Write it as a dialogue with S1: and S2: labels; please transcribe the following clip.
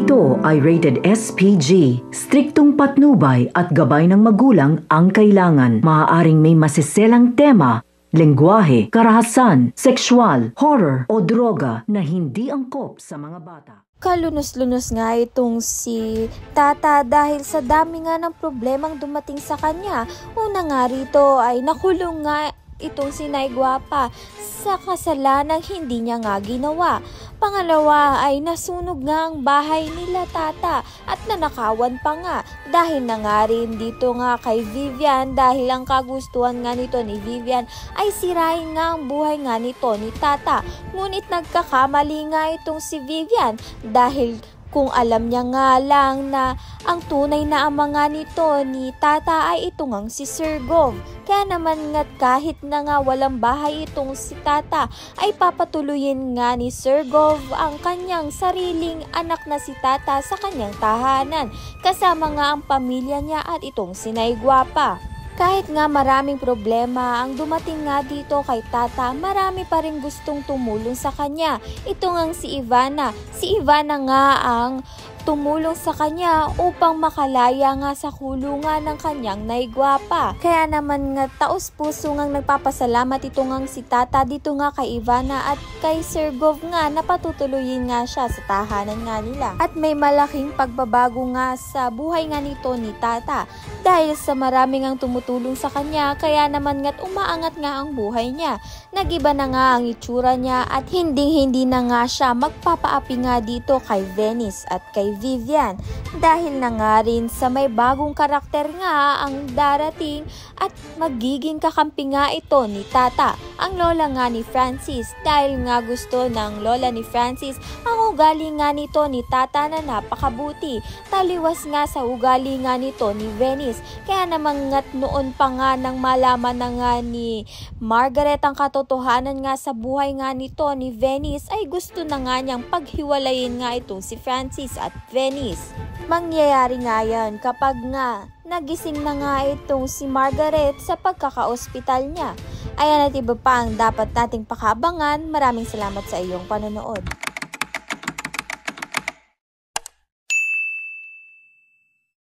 S1: Ito ay rated SPG. Striktong patnubay at gabay ng magulang ang kailangan. Maaaring may masiselang tema, lengguwahe, karahasan, sexual, horror o droga na hindi angkop sa mga bata.
S2: Kalunos-lunos nga itong si Tata dahil sa dami nga ng problemang dumating sa kanya. Una nga rito ay nakulong nga itong si Nay Guapa sa kasalanang hindi niya nga ginawa. Pangalawa ay nasunog nga ang bahay nila Tata at nanakawan pa nga dahil na nga rin dito nga kay Vivian dahil ang kagustuhan nga nito ni Vivian ay sirain nga ang buhay nga nito ni Tata. Ngunit nagkakamali nga itong si Vivian dahil kung alam niya nga lang na ang tunay na ama nga nito ni Tata ay ito ngang si Sir Gov. Kaya naman nga kahit na nga walang bahay itong si Tata ay papatuloyin nga ni Sir Gov ang kanyang sariling anak na si Tata sa kanyang tahanan. Kasama nga ang pamilya niya at itong si Nay Guapa. Kahit nga maraming problema ang dumating nga dito kay Tata, marami pa rin gustong tumulong sa kanya. Ito ngang si Ivana. Si Ivana nga ang tumulong sa kanya upang makalaya nga sa kulungan ng kanyang Nay Guapa. Kaya naman nga taos puso ngang nagpapasalamat ito ngang si Tata dito nga kay Ivana at kay Sir Gov nga na patutuloyin nga siya sa tahanan nga nila. At may malaking pagbabago nga sa buhay nga nito ni Tata dahil sa marami ngang tumutulong sa kanya kaya naman nga't umaangat nga ang buhay niya. Nagiba na nga ang itsura niya at hindi na nga siya magpapaapi nga dito kay Venice at kay Vivian dahil na nga rin sa may bagong karakter nga ang darating at magiging kakampi nga ito ni Tata, ang lola nga ni Francis dahil nga gusto ng lola ni Francis ang ugali nga nito ni Tata na napakabuti, taliwas nga sa ugali nga nito ni Venice. Kaya naman nga't noon pa nga nang malaman na nga ni Margaret ang katotohanan nga sa buhay nga nito ni Venice ay gusto na nga niyang paghiwalayin nga itong si Francis at Venice. Mangyayari nga yan kapag nga nagising na nga itong si Margaret sa pagkaka-ospital niya. Ayan at iba pa ang dapat nating pakabangan. Maraming salamat sa iyong panonood.